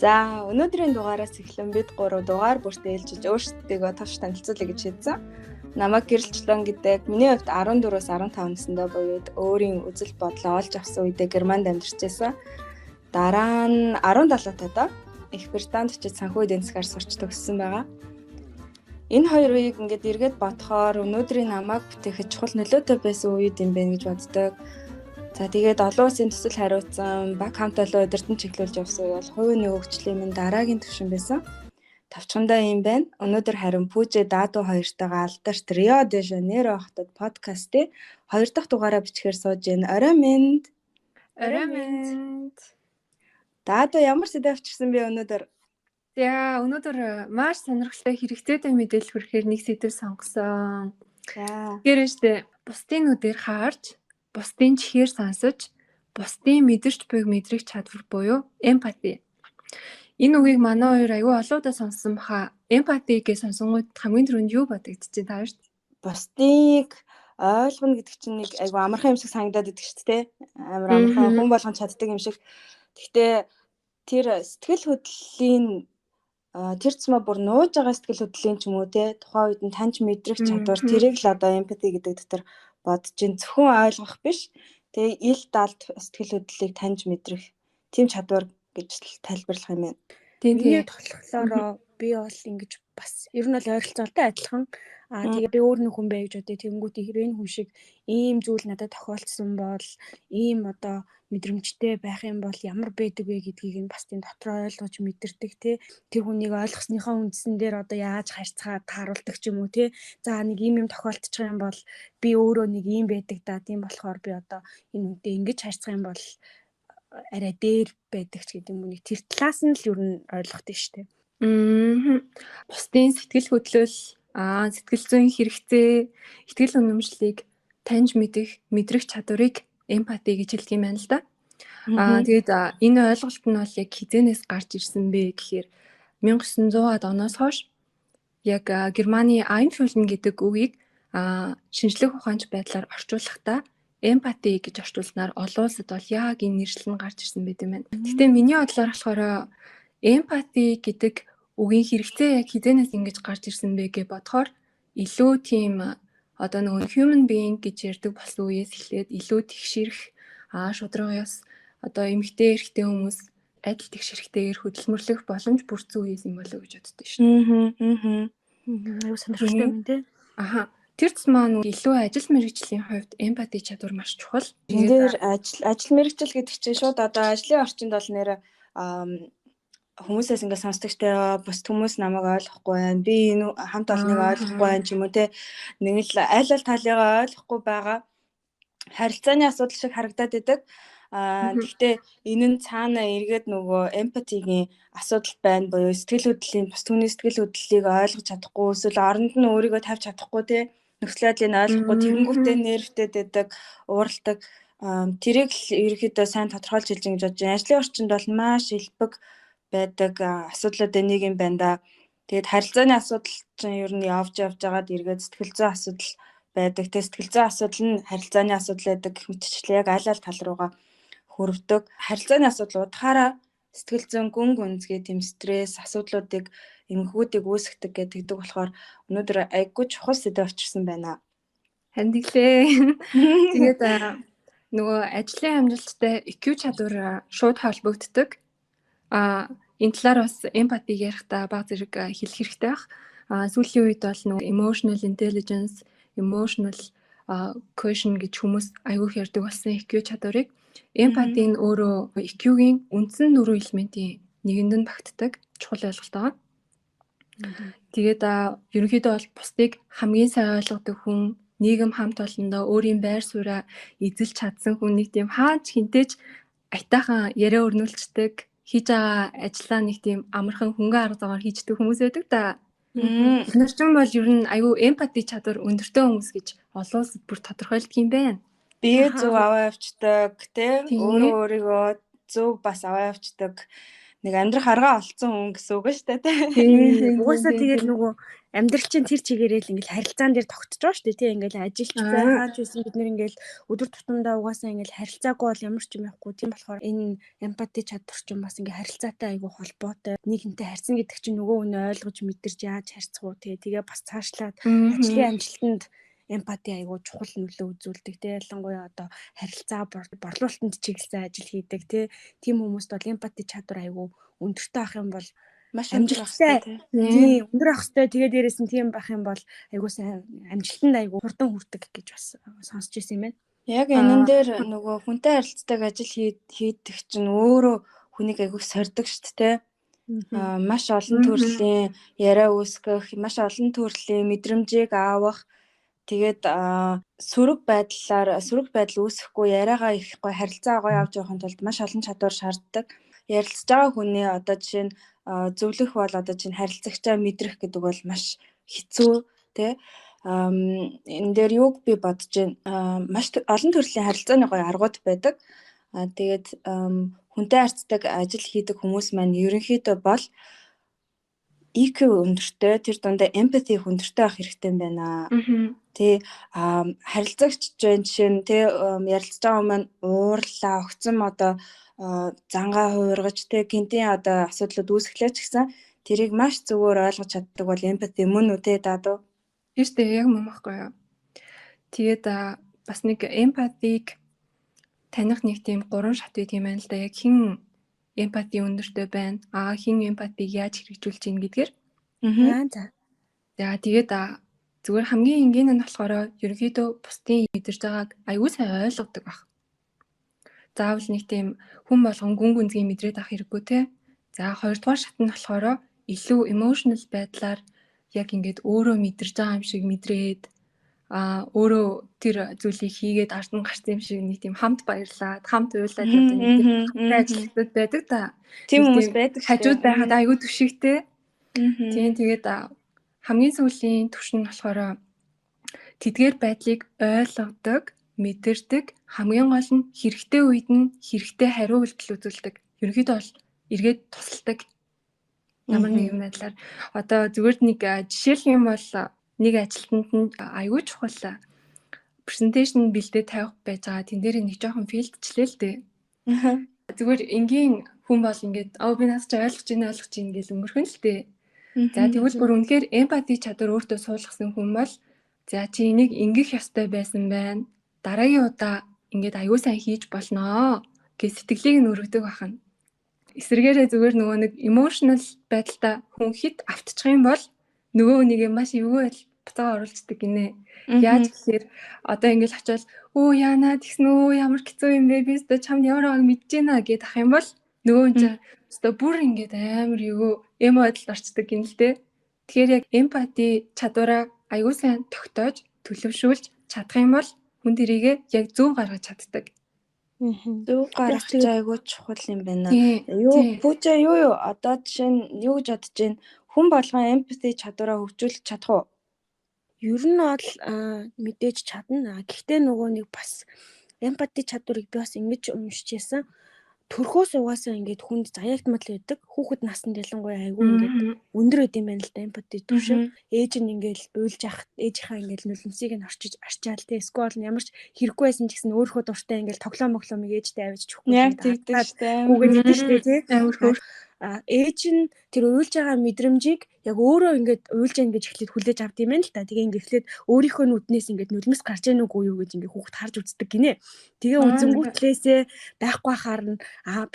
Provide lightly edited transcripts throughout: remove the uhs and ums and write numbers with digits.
За өнөөдрийн дугаараас эхлэн бид 3 дугаар бүртээ ээлжиж өөрсдөө товч танилцуулъя гэж хэлсэн. Намайг Гэрэлчлэн гэдэг миний хувьд 14-өөс 15 наснда буюу өөрийн үзэл бодлоо олж авсан үедээ Германд амьдарч байсан. Дараа нь 17 таад Их Британд очиж санхүү эдийн засгаар сурч төгссөн байгаа. Энэ хоёр үеийг ингээд эргээд бодохоор өнөөдрийн намайг бүтээхэд чухал нөлөөтэй байсан үед юм байна гэж боддог. За тэгээд олон улсын төсөл хариуцсан баг хамт олон удирдан чиглүүлж явсан үе бол хувийн нэг хөгжлийн минь дараагийн түвшин байсан. Тавчхандаа юм байна. Өнөөдөр харин Пүүжэ Даду хоёртойгоо алдарт Рио де Жанейро хотод подкастын 2 дахь дугаараа бичгээр сууж байна. Орой минь. Даду ямар сэдв авчирсан бэ өнөөдөр? За өнөөдөр маш сонирхолтой хэрэгтэй мэдээлэл хүрэхээр нэг сэдв сонгосон. За. Гэрээштэй бусдын нүдээр харж, бусдын чихээр сонсож, бусдын мэдэрч буйг мэдрэх чадвар буюу эмпати. Энэ үгийг манай хоёр аюу олон удаа сонссон баха. Эмпати гэж сонсонгууд хамгийн түрүүнд юу бодогдчихэ та хоёрт? Бусдыг ойлгоно гэдэг чинь нэг аюу амархан юм шиг санагдаад идэг шүү дээ. Амар амархан хүн болгон чаддаг юм шиг. Гэхдээ тэр сэтгэл хөдлөлийн тэр цэцмаа бүр нууж байгаа сэтгэл хөдлөлийн ч юм уу те тухайн үед нь таньж мэдрэх чадвар тэрийг л одоо эмпати гэдэг дотор бодож ин зөвхөн ойлгох биш. Тэгээ ил далд сэтгэл хөдлөлийг таньж мэдрэх тийм чадвар гэж тайлбарлах юм байна. Миний тоглохлоороо би бол ингэж бас ер нь бол ойролцоолтой адилхан. Тэгээ би өөр нэг хүн байж бодъё. Тэнгүүт хэрвээ хүн шиг ийм зүйл надад тохиолдсон бол ийм одоо мэдрэмжтэй байх юм бол ямар байдаг вэ гэдгийг нь бас тийм дотроо ойлгож мэдэрдэг те. Тэр хүнийг ойлгосныхоо үндсэн дээр одоо яаж харьцаад тааруулдаг ч юм уу те. За нэг ийм юм тохиолдчих юм бол би өөрөө нэг ийм байдаг да. Тийм болохоор би одоо энэ үнтэй ингэж харьцах юм бол арай дээр байдаг ч гэдэг юм уу. Тэр талаас нь л ер нь ойлгохтой шүү дээ. Бусдын сэтгэл хөдлөл, сэтгэл зүйн хэрэгцээ, итгэл үнэмшлийг таньж мэдрэх чадварыг эмпати гэж хэлдэг юм байна л да. Тэгээд энэ ойлголт нь бол яг хизэнээс гарч ирсэн бэ гэхээр 1900-аад оноос хойш яг Германы Einfühlung гэдэг үгийг шинжлэх ухаанч байдлаар орчуулахдаа эмпати гэж орчуулснаар олон улсад бол яг энэ нэршил нь гарч ирсэн байт юм байна. Гэтэ миний бодлоор болохоор эмпати гэдэг үгийн хэрэгцээ яг хизэнээс ингэж гарч ирсэн бэ гэж бодохоор илүү тийм одоо нөгөө human being гэж ярьдаг болсон үеэс эхлээд илүү тэгшэрх шударгаас одоо эмэгтэй эрэгтэй хүмүүс адил тэгшэрхтэйгээр хөдөлмөрлөх боломж бүрдсэн үеэс юм болоо гэж боддог шин. Аюу сонирхолтой юм тий. Тэр ч маань илүү ажил мэргэжлийн хувьд эмпати чадвар маш чухал. Тэгээд ажил мэргэжил гэдэг чинь шууд одоо ажлын орчинд бол нэр хүмүүсээс ингээд сонсдогчтой бус хүмүүс намайг ойлгохгүй байна. Би энэ хамт олныг ойлгохгүй байна ч юм уу те. Нэг л аль талыгаа ойлгохгүй байгаа харилцааны асуудал шиг харагдаад идэг. Гэхдээ энэ нь цаана эргээд нөгөө эмпатигийн асуудал байна буюу сэтгэл хөдлөлийн бус түүний сэтгэл хөдлөлийг ойлгож чадахгүй эсвэл оронд нь өөрийгөө тавьж чадахгүй те. Нөхцөл байдлыг ойлгохгүй тэгэнгүүтээ нервтэй дэдэг, ууралдаг. Тэрийг л ерөөхдөө сайн тодорхойлж хэлж ингэж бодож байна. Ажлын орчинд бол маш илбэг байдаг асуудлуудын нэг юм байна да. Тэгээд харилцааны асуудал чинь ер нь явж байгаад эргээд сэтгэл зүйн асуудал байдаг. Тэгээд сэтгэл зүйн асуудал нь харилцааны асуудал байдаг гэх мэтчлээ яг аль тал руугаа хүрвдэг. Харилцааны асуудал удахаараа сэтгэл зүйн гүн гүнзгий тэм стресс асуудлуудыг эмгэгүүдийг үүсгдэг гэдэг болохоор өнөөдөр айггүй чухал сэдв авчирсан байна. Хандиглээ. Тэгээд нөгөө ажлын амжилттай EQ чадвар шууд холбогддог. Энэ талаар бас эмпатиг ярихдаа баг зэрэг хэлэх хэрэгтэй байх. Сүүлийн үед бол нөгөө emotional intelligence, emotional quotient гэж хүмүүс аягүй ярьдаг болсон EQ чадварыг эмпати нь өөрөө EQ-гийн үндсэн 4 элементийн нэгэнд нь багтдаг чухал ойлголт байгаа. Тэгээд ерөнхийдөө бол бусдыг хамгийн сайн ойлгодог хүн, нийгэм хамт олондоо өөрийн байр сууриа эзэлж чадсан хүн, нэг тийм хаач хинтээж аятайхан яриа өрнүүлцдэг, хийж байгаа ажиллаа нэг тийм амархан хөнгөн арга замаар хийждэг хүмүүс байдаг да. Бид нар ч бол ер нь аюу эмпати чадвар өндөртэй хүмүүс гэж олон улсад бүр тодорхойлдог юм байна. Бие зөв аваа явцдаг те өөрийгөө зөв бас аваа явцдаг. нэг амьдрах аргаа олцсон хүн гэсэн үг шүү дээ. Угаасаа тэгэл нөгөө амьдрал чинь тэр чигээрээ л ингээл харилцаан дээр тогтож байгаа шүү дээ тий. Ингээл ажилч бай хаач байсан бид нэр ингээл өдөр тутамдаа угаасаа ингээл харилцаагүй бол ямар ч юм яахгүй. Тийм болохоор энэ эмпати чадвар чинь бас ингээ харилцаатай айгүй холбоотой. Нийгэмтэй харьцна гэдэг чинь нөгөө хүнээ ойлгож мэдэрч яаж харьцах уу тий. Тэгээ бас цаашлаад ажлын амжилтанд эмпати айгүй чухал нөлөө үзүүлдэг тий. Ялангуяа одоо харилцаа борлуулалтанд чиглэсэн ажил хийдэг тий. Тийм хүмүүст бол эмпати чадвар айгүй өндөртэй ах юм бол Маш амжилттай тийм өндөр ах хэвээр тэгээ дээрээс нь тийм байх юм бол айгүй сайн амжилтанд айгүй хурдан хүрдэг гэж бас сонсч ирсэн юм байна. Яг энэ дээр нөгөө хүнтэй харилцдаг ажил хийдэг чинь өөрөө хүнийг айгүй сордог шүү дээ. Маш олон төрлийн яриа үүсгэх, маш олон төрлийн мэдрэмжийг авах, тэгээд сөрөг байдал үүсэхгүй яриагаа их гоё харилцаа гоё авч явахын тулд маш олон чадвар шаарддаг. Ярилцж байгаа хүний одоо жишээ нь зөвлөх бол одоо чинь харилцагчаа мэдрэх гэдэг бол маш хэцүү тий. Энэ дээр юуг би бодож байна. Маш олон төрлийн харилцааны гоё аргууд байдаг. Тэгээд хүнтэй харьцдаг ажил хийдэг хүмүүс маань ерөнхийдөө бол EQ өндөртэй, тэр дундаа empathy өндөртэй байх хэрэгтэй юм байна. Тэ харилцагч жишээ нь тэ ярилцж байгаа хүмүүс маань уурлаа, огцом одоо зангаа хуургаж тэ гинтийн одоо асуудлууд үүсгэлээ ч гэсэн тэрийг маш зөвөр ойлгож чаддаг бол empathy мөн үү тэ дадуу. Тийш дээ яг мөн байхгүй юу. Тэгээд бас нэг empathy-г таних нэг тийм 3 шат байт юм байна л да. Яг хин эмпати өндөртэй байна. Хин эмпатиг яаж хэрэгжүүлж ийн гэдгээр. За тэгээд зүгээр хамгийн энгийн нь болохоор ерөнхийдөө бусдын мэдэрч байгааг аюул сайн ойлгодог баг. Заавал нэг тийм хүн болгон гүн гүнзгий мэдрээд авах хэрэггүй те. За хоёрдугаар шат нь болохоор илүү emotional байдлаар яг ингээд өөрөө мэдэрч байгаа юм шиг мэдрээд өөрөө тэр зүйлийг хийгээд ард нь гарсан юм шиг нэг тийм хамт баярлаад хамт уйлаад одоо нэг тийм ажиллагдаад байдаг та. Тийм хүмүүс байдаг шүү. Хажууд байхад айгүй түшигтэй. Тийм тэгээд хамгийн сүүлийн түвш нь болохоор тэдгээр байдлыг ойлгодог, мэдэрдэг, хамгийн гол нь хэрэгтэй үед нь хэрэгтэй хариу үйлдэл үзүүлдэг. Ерөнхийдөө бол эргээд тусалдаг. Ямар нэгэн байдлаар одоо зүгээр нэг жишээлх юм бол нэг ажилтнанд нь аюул чухал презентацийн бэлдээ тавих байж байгаа. Тэн дээр нэг жоохон филдчлээ л дээ. Зүгээр энгийн хүн бол ингээд би надад ч ойлгож ийн гэж өнгөрхөн л дээ. За тэгвэл бүр үнэхээр эмпати чадвар өөртөө суулгасан хүн бол за чи энийг ингэх ёстой байсан байна. Дараагийн удаа ингээд аюул сайн хийж болноо гэж сэтгэлийг нь өргөдөг бахна. Эсвэргээрээ зүгээр нөгөө нэг emotional байдалтай хүн хит автчих юм бол нөгөө нэг юм маш эвгүй буцаага оруулцдаг гинэ. Яаж гэхээр одоо ингээл очивол яана тэгсэн ямар хэцүү юм бэ? Би өөртөө чамд ямар байгааг мэдэж байна гэд ах юм бол нөгөө нь өөртөө бүр ингээд амар эвгүй эмо байдалд орчдөг гин л дээ. Тэгэхээр яг эмпати чадвараа аюул сайн тогтоож төлөвшүүлж чадах юм бол хүн тэрийгэ яг зөв гаргаж чаддаг. Зөв гаргаж айгүй чухал юм байна. Пүүжа юу одоо жишээ нь юу гэж бодож байна? Хүн болгон эмпати чадвараа хөгжүүлж чадах уу? Ер нь бол мэдээж чадна. Гэхдээ нөгөө нэг бас эмпати чадварыг би бас ингэж уншиж байсан. Төрхөөс угаасаа ингээд хүнд заяагтмал байдаг. Хүүхэд насанд ялангуяа айгүй ингээд өндөр байд юм байна л да эмпати төвшин. Ээж нь ингээд уйлж явах ээжийнхаа ингээд нулимсыг нь арчаал те. Эсвэл ямар ч хэрэггүй байсан ч гэсэн өөрийнхөө дуртай ингээд тоглоомыг ээжтэй авчиж өгөхгүй. Яг тэгдэг штэ. Хүүгээд идэж штэ те. Ээж нь тэр уйлж байгаа мэдрэмжийг яг өөрөө ингээд уйлж яах гэж эхлээд хүлээж авд юм байна л та. Тэгээ ингээд эхлээд өөрийнхөө нүднээс ингээд нулимс гарч ийн үгүй юу гэж ингээд хүүхэд харж үздэг гинэ. Тэгээ үзэнгүүтлээсээ байхгүй харна.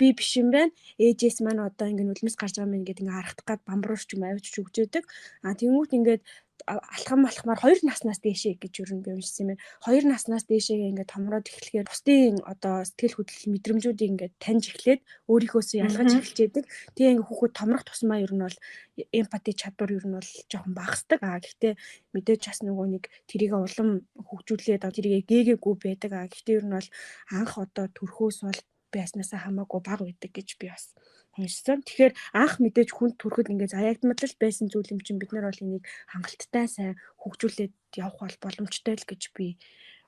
Би биш юм байна. Ээжээс маань одоо ингээд нулимс гарч байгаа мэн ингээд ингээд харагдах гад бамбруулж юм авчиж өгч өгдөг. Тэнгүүт ингээд алхам алхмаар 2 наснаас дээшээ гэж юу би уншсан юм байна. 2 наснаас дээшээ ингээд томроод эхлэхээр бусдын одоо сэтгэл хөдлөл мэдрэмжүүдийг ингээд таньж эхлээд өөрийнхөөсөө ялгаж эхэлчээдэг. Тэгээ ингээд хүүхэд томрох тусмаа ер нь бол эмпати чадвар ер нь бол жоохон багасдаг. Гэхдээ мэдээж бас нөгөө нэг тэрийг улам хөгжүүлээд тэрийг гээгээгүй байдаг. Гэхдээ ер нь бол анх одоо төрхөөс бол байснасаа хамаагүй бага байдаг гэж би бас уншсан. Тэгэхээр анх мэдээж хүнд төрөхөд ингээд заяагдмал байсан зүйл юм чинь бид нар бол энийг хангалттай сайн хөгжүүлээд явах бол боломжтой л гэж би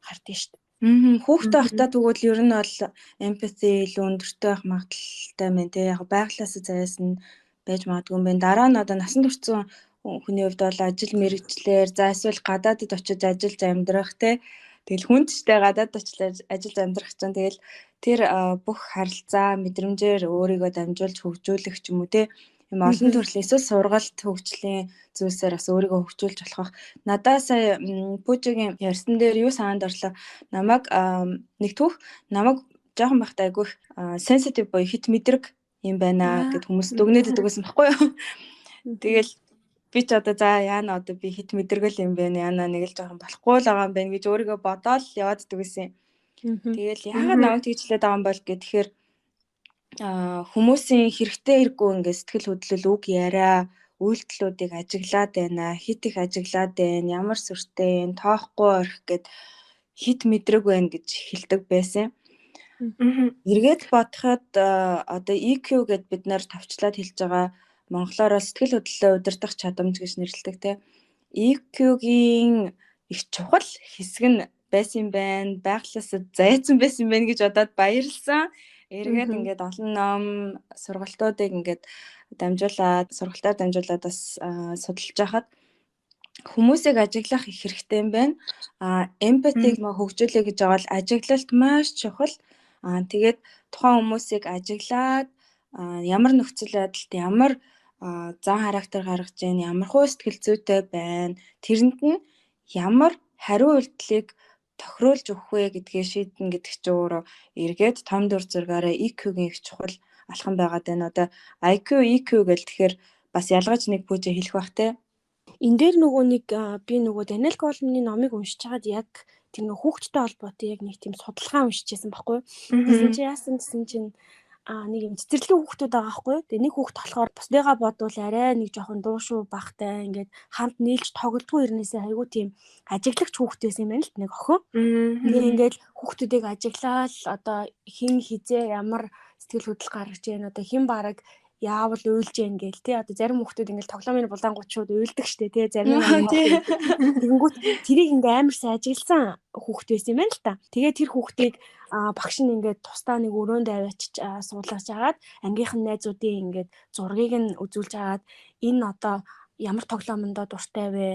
хардсан шүү дээ. Хүүхдтэй байхдаа тэгвэл ер нь бол empathy илүү өндөртэй байх магадaltaй мэн тий. Яг байглаас зайс нь байж магадгүй юм байна. Дараа нь одоо насан туршсан хүний хувьд бол ажил мэргэжлэр за эсвэл гадаадд очиж ажиллаж амьдрах тий. Тэгэл хүнд ч тий гадаад очиж ажиллаж амьдрах чинь тэгэл тэр бүх харилцаа мэдрэмжээр өөрийгөө дамжуулж хөгжүүлэх ч юм уу тий. Юм олон төрлийн эсвэл сургалт хөгжлийн зүйлсээр бас өөрийгөө хөгжүүлж болох. Надаа сая Пүүжигийн ярьсан дээр юу санаанд орлоо. Намайг нэг түүх намайг жоохон байхдаа айгүй sensitive боё хит мэдрэг юм байна гэд хүмүүс дүгнээд өгсөн байхгүй юу. Тэгэл би ч одоо за яана одоо би хит мэдрэгэл юм байна. Яна нэг л жоохон болохгүй л байгаа юм байна гэж өөрийгөө бодоод яваад дгсэн. Тэгэл яагаад намайг тэгжлээд байгаа юм бол гэхээр хүмүүсийн хэрэгтэй хэрэггүй ингээд сэтгэл хөдлөл үг яриа үйлдэлүүдийг ажиглаад байна. Хит их ажиглаад байна. Ямар сүртэй энэ тоохгүй орх гэд хит мэдрэг байна гэж хэлдэг байсан. Эргээд бодоход одоо EQ гэд бид нар товчлаад хэлж байгаа монголоор сэтгэл хөдлөлөө удирдах чадамж гэж нэрлэдэг те. EQ-гийн их чухал хэсэг нь байсан байна. Байглаас зайцсан байсан байна гэж бодоод баярлсан. Эргээд ингээд олон ном сургалтуудыг ингээд сургалтаар дамжуулаад бас судалж байхад хүмүүсийг ажиглах их хэрэгтэй юм байна. Эмпатиг хөгжүүлэх гэж байгаа бол ажиглалт маш чухал. Тэгээд тухайн хүмүүсийг ажиглаад ямар нөхцөл байдалд ямар зан характер гаргаж байна, ямар хөө сэтгэл зүйтэй байна, тэрэнд нь ямар хариу үйлдэлийг тохируулж өгөх вэ гэдгээ шийднэ гэдэг чинь өөрөө эргээд том дүр зургаараа EQ-гийн их чухал алхам байгаад байна. Одоо IQ, EQ гэл тэгэхээр бас ялгаж нэг бүжиг хэлэх бах те. Энэ дээр би нөгөө Даниэл Голманы номыг уншиж чагаад яг тэр нөгөө хүүхдтэй холбоотой яг нэг тийм судалгаа уншижсэн байхгүй. Тэгсэн чинь яасан гэсэн чинь нэг юм цэцэрлэгийн хүүхдүүд байгаа байхгүй. Тэгээ нэг хүүхд болохоор бусдыгаа бодвол арай нэг жоохон дуушуу багтай ингээд хамт нийлж тоглодгүй ирнээсээ айгүй тийм ажиглагч хүүхд байсан юм байна л нэг охин. Тэгээ ингээд хүүхдүүдийг ажиглаад одоо хин хизээ ямар сэтгэл хөдлөл гаргаж яана одоо хин бараг яавал уйлж яан гээл тий одоо зарим хүүхдүүд ингээл тоглоомын булаангууд шууд уйлдаг штэ тий зарим нь тэгэнгүүт тэрийг ингээ амар сайн ажигласан хүүхд байсан юм байна л та. Тэгээ тэр хүүхдийг багш нь ингээд тусдаа нэг өрөөнд аваачиж суулгаж агаад ангийнхан найзуудын ингээд зургийг нь үзүүлж агаад энэ одоо ямар тоглоомондоо дуртай вэ?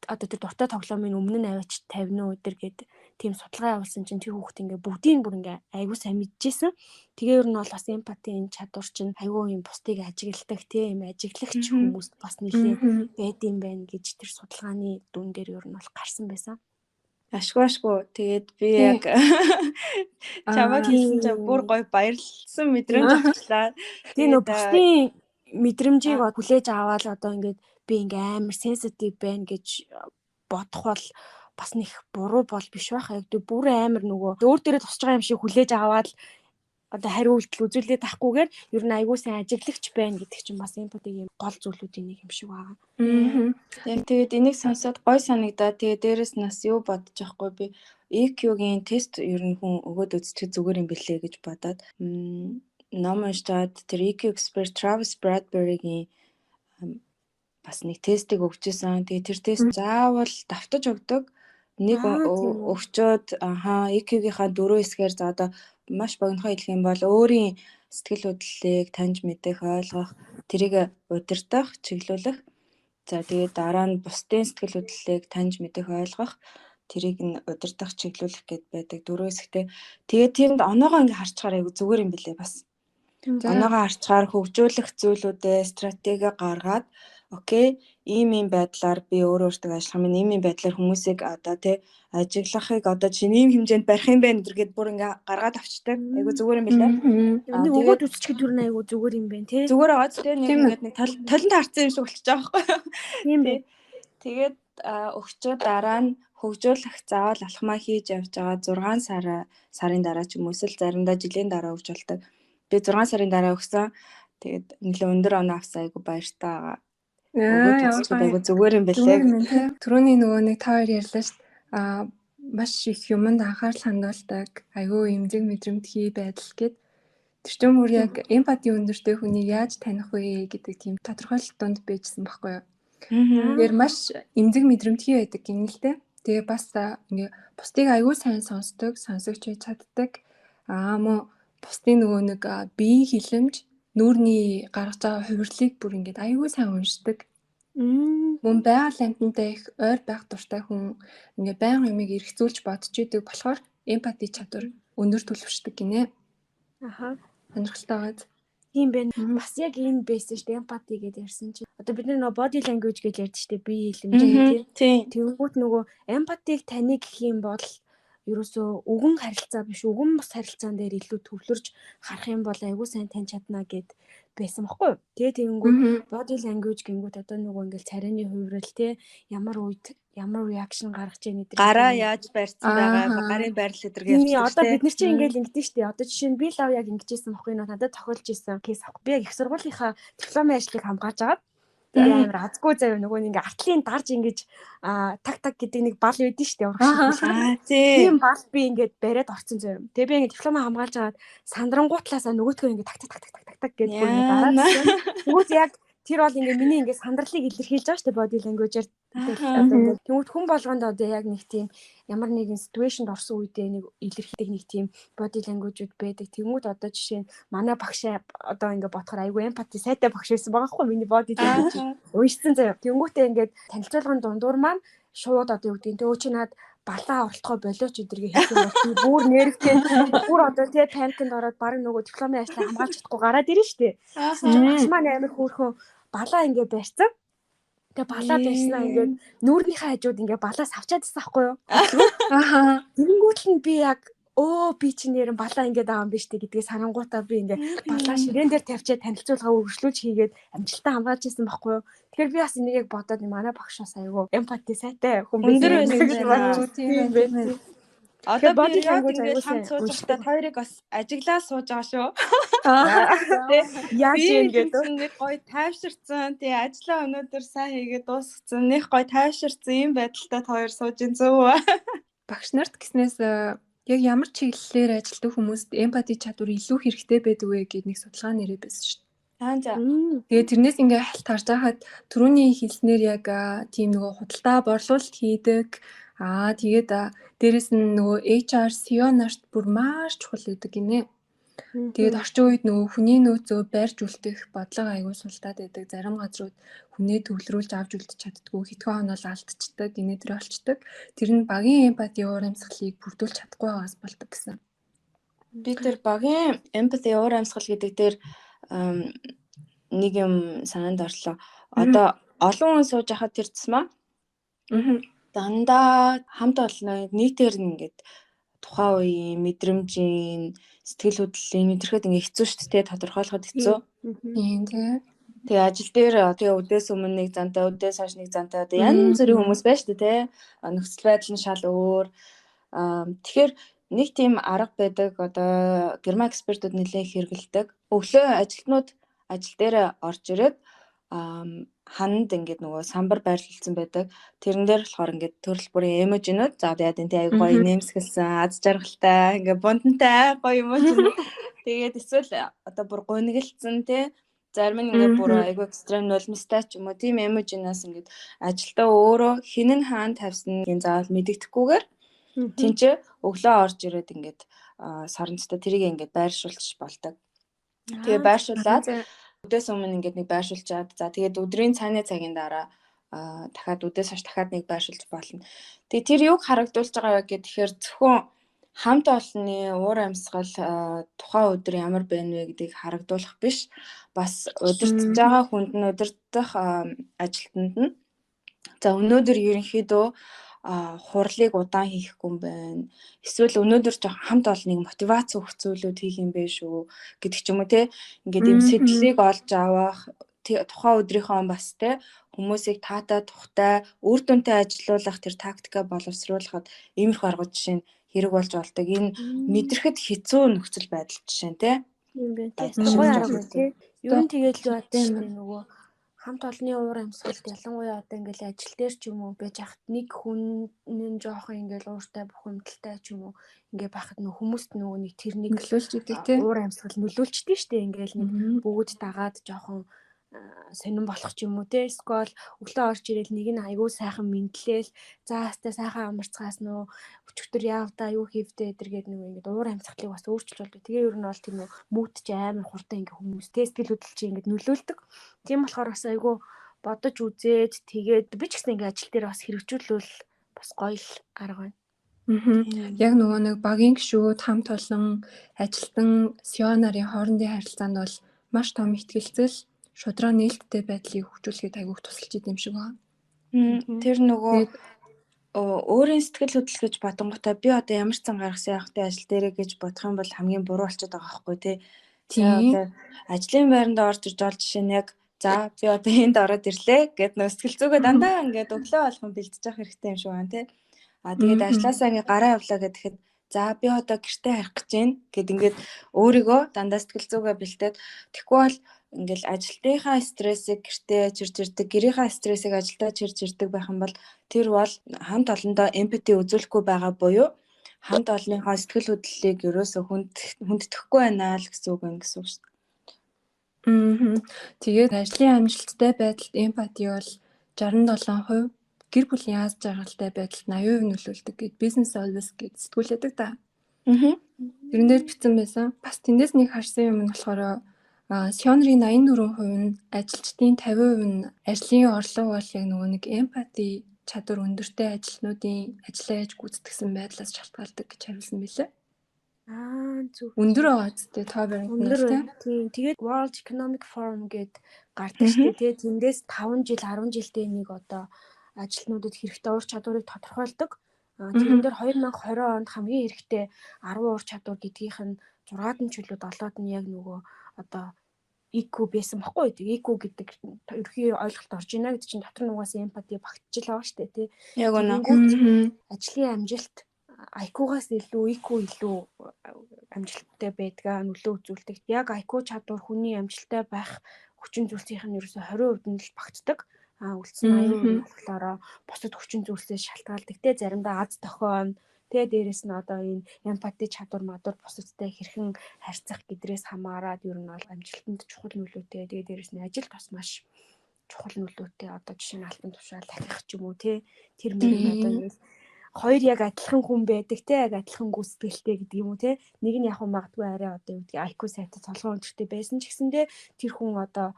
Одоо тэр дуртай тоглоомын өмнө нь аваачиж тавина уу өдр гэд тийм судалгаа явуулсан чинь тэр хүүхд ингээ бүгдийг бүр ингээ айгүй сайн мэдчихсэн. Тэгээ ер нь бол бас эмпатийн чадвар чинь айгүй юм бусдыг ажигладаг тийм ажиглагч хүмүүс бас нэлээд байдсан байна гэж тэр судалгааны дүн дээр ер нь бол гарсан байсан. Ашгүй. Тэгээд би яг чамайг хэлсэн чинь бүр гоё баярлсан мэдрэмж авчлаа. Тэгээ нөө бусдын мэдрэмжийг хүлээж аваад одоо ингээд би ингээ амар сенситив байна гэж бодох бол бас нэг буруу бол биш байх. Яг бүр амар нөгөө өөр дээрээ тусч байгаа юм шиг хүлээж аваад одоо хариу үйлдэл үзүүлээд тахгүйгээр ер нь айгүй сайн ажиглагч байна гэдэг чинь бас эмпатигийн гол зүйлүүдийн нэг юм шиг байгаа. Яг тэгээд энийг сонсоод гой санагдаа. Тэгээд дээрэс нас юу бодож байхгүй би EQ-гийн тест ер нь хүн өгөөд үзчих зүгээр юм бэлээ гэж бодоод ном уншаад тэр EQ expert Travis Bradbury-гийн бас нэг тестийг өгчээсэн. Тэгээд тэр тест заавал давтаж өгдөг. Нэг өгчөөд EQ-гийнхаа 4 хэсгээр за одоо маш богинохон хэлэх юм бол өөрийн сэтгэл хөдлөлийг таньж мэдэх, ойлгох, тэрийг удирдах, чиглүүлэх. За тэгээд дараа нь бусдын сэтгэл хөдлөлийг таньж мэдэх, ойлгох, тэрийг нь удирдах, чиглүүлэх гэд байдаг 4 хэсэгтэй. Тэгээд тэнд оноогоо ингээ харчаар айгу зүгээр юм билээ бас. Оноогоо харчаар хөгжүүлэх зүйлүүдээ стратеги гаргаад окей, ийм байдлаар би өөртөө ажиллах юм, ийм байдлаар хүмүүсийг одоо тий ажиглахыг одоо чинь ийм хэмжээнд барих юм байна гэдэргээд бүр ингээ гаргаад авчдаг. Айгу зүгээр юм билээ. Нэг өгөөд үсчихэд түр нь айгу зүгээр юм байна тий. Зүгээр байгаа ч тий нэг толинд харцсан юм шиг болчихж байгаа байхгүй юу? Тийм бай. Тэгээд өгчөө дараа нь хөгжүүлэх заавал алхмаа хийж явж байгаа 6 сарын дараа ч юм уу эсвэл заримдаа жилийн дараа өгч болдог. Би 6 сарын дараа өгсөн. Тэгээд нэлээд өндөр оноо авсан айгу баяртай байгаа. Зүгээр юм бэлээ. Түрүүний нөгөө нэг та хоёр ярьлаа шүү дээ. Маш их юмд анхаарал хандуулдаг. Айгүй эмзэг мэдрэмтгий байдал гэд. Тэр чинь бүр яг эмпати өндөртэй хүнийг яаж таних вэ гэдэг тийм тодорхойлолт донд байжсан байхгүй юу. Тэгэхээр маш эмзэг мэдрэмтгий байдаг гин л дээ. Тэгээ бас ингээ бусдыг аягүй сайн сонсдог, сонсогч байж чаддаг. Мөн бусдын нөгөө нэг биеийн хилэмж, нүүрний гаргаж байгаа хувирлыг бүр ингээд аягүй сайн уншдаг. Мөн байгаль амьтантай их ойр байх дуртай хүн ингээ байнга юмыг эргцүүлж бодож идэг болохоор эмпати чадвар өндөр төлөвшдөг гинэ. Аха. Сонирхолтой байгааз. Тийм байна. Бас яг энэ бэйс шүү дээ эмпати гэдээ ярьсан чинь. Одоо бид нөгөө body language гэж ярьдаг шүү дээ. Бие хэлэмж Тийм. Тэнгүүт нөгөө эмпатиг таны гэх юм бол ерөөсөө үгэн харилцаа биш үгэн бус харилцаан дээр илүү төвлөрж харах юм бол айгүй сайн таньж чадна гэд байсан баггүй юу. Тэгээ тэгэнгүүт body language гингүүт одоо нөгөө ингээл царайны хувирал те ямар үед ямар reaction гаргаж яах гэдэг гараа яаж барьсан байгаа гарын байрлал өдрөг явуулдаг. явуулдаг Одоо бид нар чинь ингээл ингэдэж штэ. Одоо жишээ нь би лав яг ингэжсэн баггүй нөө надад тохиолж исэн кейс авах. Би яг их сургуулийнхаа дипломын ажлыг хамгаалж агаад тэгээ амар азгүй заяа нөгөө нэг ингээ артлын дарж ингэж так гэдэг нэг бал байдэн штэ урагш. Тийм бал би ингээд бариад орсон заяа. Тэгээ би ингээ дипломоо хамгаалж агаад сандрангуутлаасаа нөгөөтгөө ингээ так гэж бүр ингээ дараадсан. Тэгвэл яг тэр бол ингээ миний ингээ сандралыг илэрхийлж байгаа штэ body language-аар одоо ингээ тэгвэл хүн болгонд одоо яг нэг тийм ямар нэгэн ситүэйшнд орсон үедээ нэг илэрхийлдэг нэг тийм body language-уд байдаг. Тэгмүүд одоо жишээ нь манай багш одоо ингээ бодохоор айгүй эмпати сайтай багш байсан байгаа хгүй миний body language уйшсан заяа. Тэгмүүдээ ингээд танилцуулгын дундуур маань шууд одоо юу гэдэг нь өө чи над балаа оролтгоо болооч өдргээ хэлсэн бол бүр нэрвтэй бүр одоо тэгээ паникнд ороод баг нөгөө дипломын ажлаа хамгаалж чадахгүй гараад ирэн штэ. Багш маань амар хөөрхөн балаа ингээ барьсан. Тэгээ балаа барьснаа ингээд нүүрнийхээ хажууд ингээ балаас авчаад ирсэн аахгүй юу? Тэнгүүтэл нь би яг би чинь нэрэн балаа ингээд байгаа юм биш үү гэдгээ сарангуудаа би ингээд балаа ширээн дээр тавьчаад танилцуулгаа үргэлжлүүлж хийгээд амжилтаа хамгаалж ирсэн байхгүй юу? Тэгэхээр би бас энийг яг бодоод манай багш бас айгүй эмпати сайтай хүн өндөр байсан гэж бодож тийм байх. Одоо би яг ингээд хамт сууж байхдаа хоёрыг бас ажиглаа сууж байгаа шүү. Яаж юм гэдэг нэг гоё тайвширсан. Тэгээ ажлаа өнөөдөр сайн хийгээд дуусгацсан. Нэг гоё тайвширсан юм байдалтай хоёр сууж ин зөв. Багш нарт гиснээс яг ямар чиглэлээр ажилладаг хүмүүст эмпати чадвар илүү хэрэгтэй байдаг вэ гэдэг нэг судалгаа нэрээ байсан шүү дээ. Тэгээ тэрнээс ингээ хальт харж байхад түрүүний хэлснээр яг тийм нөгөө худалдаа борлуулалт хийдэг. Тэгээд дээрэс нь нөгөө HR CEO нарт бүр маш чухал гэдэг гинэ. Тэгээд орчин үед нөгөө хүний нөөцөө барьж үлдэх бодлого аягүй султаад байдаг. Зарим газрууд хүнээ төвлөрүүлж авч үлдэж чаддгүй, хэдхэн хоног алдчихдаг, гинэтэр болчдөг. Тэр нь багийн эмпати уур амьсгалыг бүрдүүлж чадахгүй байгаас болдог гэсэн. Би тэр багийн эмпати уур амьсгал гэдэг дээр нэг юм санаанд орлоо. Одоо олон хүн сууж байхад тэр тусмаа дандаа хамт олно нийтээр ингээд тухайн үеийн мэдрэмжийн сэтгэл хөдлөлийн мэдрэхэд ингээ хэцүү шүү дээ тодорхойлоход хэцүү. Тэгээ ажил дээр тэгээ өдөөс өмнө нэг зантай, өдөөс хойш нэг зантай одоо янз бүрийн хүмүүс байна шүү дээ. Нөхцөл байдал нь шал өөр. Тэгэхээр нэг тийм арга байдаг одоо герман экспертүүд нэлээд хэрэгэлдэг. Өглөө ажилтнууд ажил дээр орж ирээд ханд ингээд нөгөө самбар байрлуулсан байдаг. Тэрэн дээр болохоор ингээд төрөл бүрийн эможинууд за яа гэдэг аяг гоё нэмсгэлсэн, аз жаргалтай, ингээд бундантай гоё эможинууд. Тэгээд эсвэл одоо бүр гунигэлцэн тий зарим нь ингээд бүр айгүй экстрем нулимстай ч юм уу тийм эможинаас ингээд ажилдаа өөрөө хинэн хаан тавьсныг заавал мэддэхгүйгээр тэнцээ өглөө орж ирээд ингээд саранцтай тэрийг ингээд байршуулж болдог. Тэгээ байршуулаад өдөөс өмнө ингээд нэг байршуулчаад за тэгээд өдрийн цааны цагийн дараа дахиад өдөөс хойш дахиад нэг байршуулж болно. Тэгээ тэр юг харагдуулж байгаа вэ гэхээр зөвхөн хамт олонны уур амьсгал тухайн өдөр ямар байна вэ гэдгийг харагдуулах биш. Бас удирдах байгаа хүнд нь удирдах ажилтнанд нь за өнөөдөр ерөнхийдөө хурлыг удаан хийхгүй юм байна. Эсвэл өнөөдөр жоо хамт олныг мотивац өгөх зүйлүүд хийх юм бэ шүү гэдэг ч юм уу те. Ингээд юм сэтлийг олж авах тухайн өдрийнхөө бас те хүмүүсийг таатай тухтай үр дүнтэй ажилуулах тэр тактика боловсруулахад иймэрхүү арга жишээ нь хэрэг болж болдог. Энэ мэдрэхэд хэцүү нөхцөл байдал жишээ нь те. Тийм байна те. Гоё арга те. Юу нь тэгээд юу аттай нөгөө хамт олонны уур амьсгалд ялангуяа одоо ингээл ажил дээр ч юм уу байж хат нэг хүн нь жоохон ингээл ууртай бухимдалтай ч юм уу ингээ байхад нөх хүмүүст нөгөө нэг тэр нэг нөлөөлж идэг тийм уур амьсгал нөлөөлчдөө штэ ингээл нэг бүгд дагаад жоохон сонирн болох ч юм уу те эсвэл өглөө орж ирэл нэг нь айгүй сайхан мэдлээл за хастаа сайхан амарцгаас нөө өчигдөр яавда юу хийвдэ эдэргээд нөгөө ингээд уур амьсгалыг бас өөрчилж болдог. Тэгээ ер нь бол тийм мүүд чи амар хурдан ингээд хүмүүс те сэтгэл хөдлөл чи ингээд нөлөөлдөг. Тийм болохоор бас айгүй бодож үзээд тэгээд би ч гэсэн ингээд ажил дээр бас хэрэгжүүлвэл бас гоё л арга байна. Яг нөгөө нэг багийн гишүүд хамт олон ажилтан SEO нарын хоорондын харилцаанд бол маш том ихтгэлцэл шудраг нээлттэй байдлыг хөгжүүлэхэд айгүйх тусалж идэм шиг байна. Тэр нөгөө өөрийн сэтгэл хөдлөл гэж бодонготой би одоо ямар ч зан гаргасан явахтай ажил дээрээ гэж бодох юм бол хамгийн буруу болчиход байгаа байхгүй тий. Одоо ажлын байранд орж ирж ол жишээ нь яг за би одоо энд ороод ирлээ гэд нөө сэтгэл зүгээ дандаа ингээд өглөө болгон бэлдэж явах хэрэгтэй юм шиг байна тий. Тэгээд ажилласаа ингээ гараа явлаа гэхэд за би одоо гэртээ харих гэж байна гэд ингээд өөрийгөө дандаа сэтгэл зүгээ бэлдээд тэггүй бол ингээл ажилтныхаа стрессийг гэртээ чирж ирдэг, гэрийнхаа стрессийг ажилдаа чирж ирдэг байх юм бол тэр бол хамт олондоо эмпати үзүүлэхгүй байгаа буюу хамт олонныхоо сэтгэл хөдлөлийг ерөөсөө хүндэтгэхгүй байна л гэсэн үг байна гэсэн үг шүү дээ. Тэгээд ажлын амжилттай байдалд эмпати бол 67%, гэр бүлийн аз жаргалтай байдалд 80% нөлөөлдөг гэд бизнес always гэд сэтгүүлээдэг та. Тэрэн дээр бичсэн байсан. Бас тэндээс нэг харсан юм нь болохоор SEO-ны 84% нь ажилчдын 50% нь ажлын орлого бол яг нөгөө нэг эмпати чадвар өндөртэй ажилтнуудын ажиллаа яаж гүйцэтгсэн байдлаас шалтгаалдаг гэж хариулсан байлээ. Зүг. Өндөр байгаа зү тоо баримт нь тийм. Тэгээд World Economic Forum гэд гардаг шүү дээ. Тэндээс 5 жил 10 жилдээ нэг одоо ажилтнуудад хэрэгтэй ур чадварыг тодорхойлдог. Тэрэн дээр 2020 онд хамгийн хэрэгтэй 10 ур чадвар гэдгийнх нь 6-ад нь чөлөө 7-ад нь яг нөгөө одоо EQ байсан баггүй. EQ гэдэг ерхий ойлголт орж ийна гэдэг чинь дотор нугаас эмпати багтжил байгаа шүү дээ тий. Яг үнэ. Ажлын амжилт IQ-гаас илүү EQ илүү амжилттай байдгаа нөлөө үзүүлдэг. Яг IQ чадвар хүний амжилттай байх хүчин зүйлсийнх нь ерөөсө 20% нь л багтдаг. Үлдсэн 80% болохоор бусад хүчин зүйлсээс шалтгаалдаг. Тэ заримдаа аз тохион тэ дээрэс нь одоо энэ эмпати чадвар мадвар бусадтай хэрхэн харьцах гэдрээс хамаарад ер нь бол амжилтанд чухал нөлөөтэй. Тэгээ дээрэс нь ажилд бас маш чухал нөлөөтэй. Одоо жишээ нь алтан тушаал дахих ч юм уу тэ тэр мөрийн одоо нэг хоёр яг адилхан хүн байдаг те яг адилхан гүйцэтгэлтэй гэдэг юм уу те нэг нь яг магадгүй арай одоо юу гэдгийг IQ сайтай толгойн өндөртэй байсан ч гэсэндээ тэр хүн одоо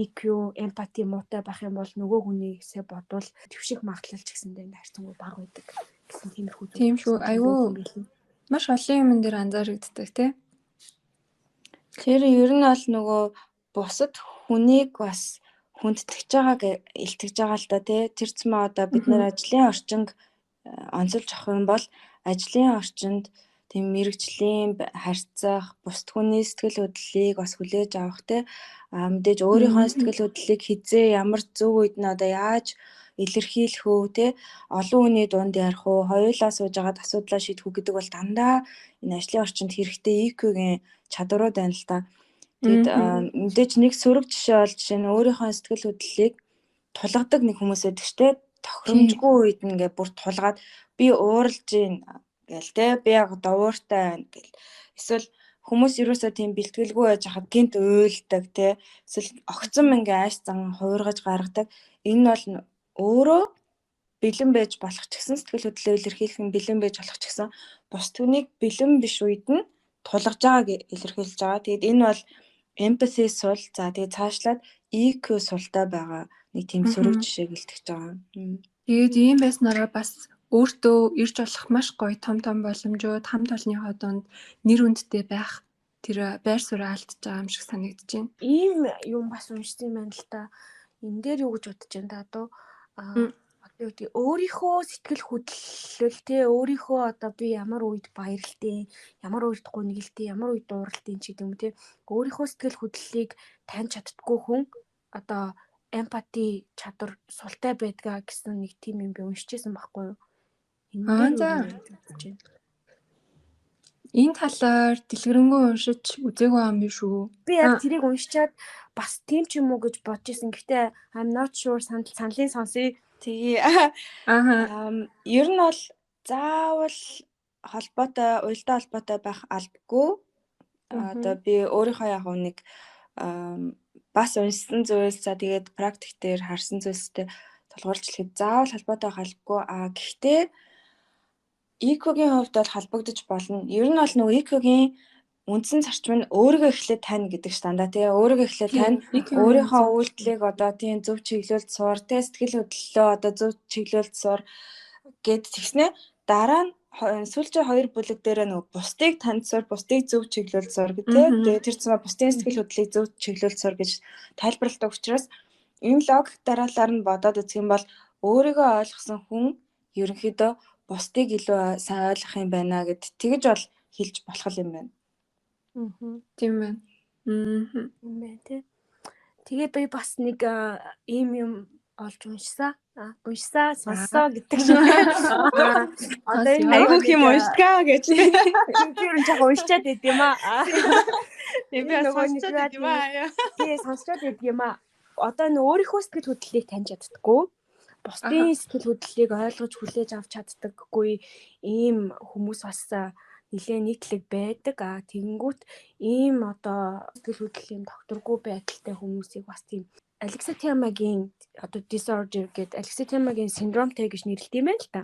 EQ эмпати муутай байх юм бол нөгөө хүнийгсээ бодвол твших магадлал ч гэсэндээ харьцангуй бага байдаг гэсэн тиймэрхүү зүйл. Тийм шүү. Айгүй маш олон юм дээр анзаарэгддэг те. Тэр ер нь бол нөгөө бусад хүнийг бас хүндэтгэж байгааг илтгэж байгаа л да тий. Тэр цэма одоо бид нэр ажлын орчинг онцолж авах юм бол ажлын орчинд тийм мэрэгжлийн харьцах, бусад хүний сэтгэл хөдлөлийг бас хүлээж авах тий. Мэдээж өөрийнхөө сэтгэл хөдлөлийг хизээ ямар зөв үед нь одоо яаж илэрхийлэх үү тий. Олон хүний дунд ярих уу, хоёулаа сууж агаад асуудлаа шийдэх үү гэдэг бол дандаа энэ ажлын орчинд хэрэгтэй EQ-гийн чадварууд байна л да. Тэгэд мэдээж нэг сөрөг жишээ бол жишээ нь өөрийнхөө сэтгэл хөдлөлийг тулгадаг нэг хүмүүс байдаг штэ. Тохиромжгүй үед ингээ бүр тулгаад би ууралж гин гээл те би яг одоо ууртай байна гэл. Эсвэл хүмүүс ерөөсөө тийм бэлтгэлгүй байж хахад гинт уйлдаг те. Эсвэл огцом ингээ айс зан хуургаж гаргадаг. Энэ бол өөрөө бэлэн байж болох ч гэсэн сэтгэл хөдлөлөө илэрхийлэх нь бэлэн байж болох ч гэсэн бус түүнийг бэлэн биш үед нь тулгаж байгааг илэрхийлж байгаа. Тэгэд энэ бол empathy сул за тэгээ цаашлаад EQ султай байгаа нэг тийм сөрөг жишээг илтгэж байгаа. Тэгээд ийм байснараа бас өөртөө ирж болох маш гоё том боломжууд хамт олонныхоо дунд нэр хүндтэй байх тэр байр сууриа алдчихж байгаа юм шиг санагдаж байна. Ийм юм бас уншсан юм байна л та. Энэ дээр юу гэж бодож байна та одоо өөрийнхөө сэтгэл хөдлөл те өөрийнхөө одоо би ямар үед баярлалтай, ямар үед гунигэлтэй, ямар үед дууралтай ч гэдэг юм те өөрийнхөө сэтгэл хөдлөлийг таньж чаддгүй хүн одоо эмпати чадвар султай байдгаа гэсэн нэг тийм юм би уншижсэн байхгүй юу? Энэ талаар дэлгэрэнгүй уншиж үзээгүй юм биш үү? Би яг тэрийг уншичаад бас тийм ч юм уу гэж бодож исэн. Гэхдээ I'm not sure саналын сонсъё. Тэгээ ер нь бол заавал холбоотой уялдаа холбоотой байх албагүй. Одоо би өөрийнхөө яг нэг бас уншсан зүйлс за тэгээд практик дээр харсан зүйлстэй тулгуурлаж хэлэхэд заавал холбоотой халбгүй. Гэхдээ EQ-гийн хувьд бол холбогдож болно. Ер нь бол нөгөө EQ-гийн үндсэн зарчим нь өөрийгөө эхлээд тань гэдэг штандаа тий. Өөрийгөө эхлээд тань, өөрийнхөө үйлдэлийг одоо тийм зөв чиглүүлж суур, тий сэтгэл хөдлөлөө одоо зөв чиглүүлж суур гэд тэгснэ дараа нь сүүлчийн 2 бүлэг дээр нөгөө бусдыг таньсуур, бусдыг зөв чиглүүлж суур гэх тий. Тэгээд тэр цэцмэ бусдын сэтгэл хөдлөлийг зөв чиглүүлж суур гэж тайлбарладаг учраас энэ логик дараалал нь бодоод үзэх юм бол өөрийгөө ойлгосон хүн ерөнхийдөө бусдыг илүү сайн ойлгох юм байна гэд тэгж бол хэлж болох юм байна. Тийм байна. юм байна тий. Тэгээ би бас нэг ийм юм олж уншсаа сонссоо гэдэг шиг. Одоо энэ Айгуу юм уншгаа гэж. тэр нь яг уншчаад байд юм аа. Тийм би сонсчод байд юм аа. Тэгээ сонсчод байд юм аа. Одоо нөө өөрийнхөө сэтгэл хөдлөлийг таньж чаддаггүй. Бусдын сэтгэл хөдлөлийг ойлгож хүлээж авч чаддаггүй ийм хүмүүс бас нэлээ нийтлэг байдаг. Тэгэнгүүт ийм одоо сэтгэл хөдлөлийн докторгүй байдалтай хүмүүсийг бас тийм Alexithymia-гийн одоо disorder гэдэг Alexithymia-гийн синдромтой гэж нэрлэдэг юм байна л та.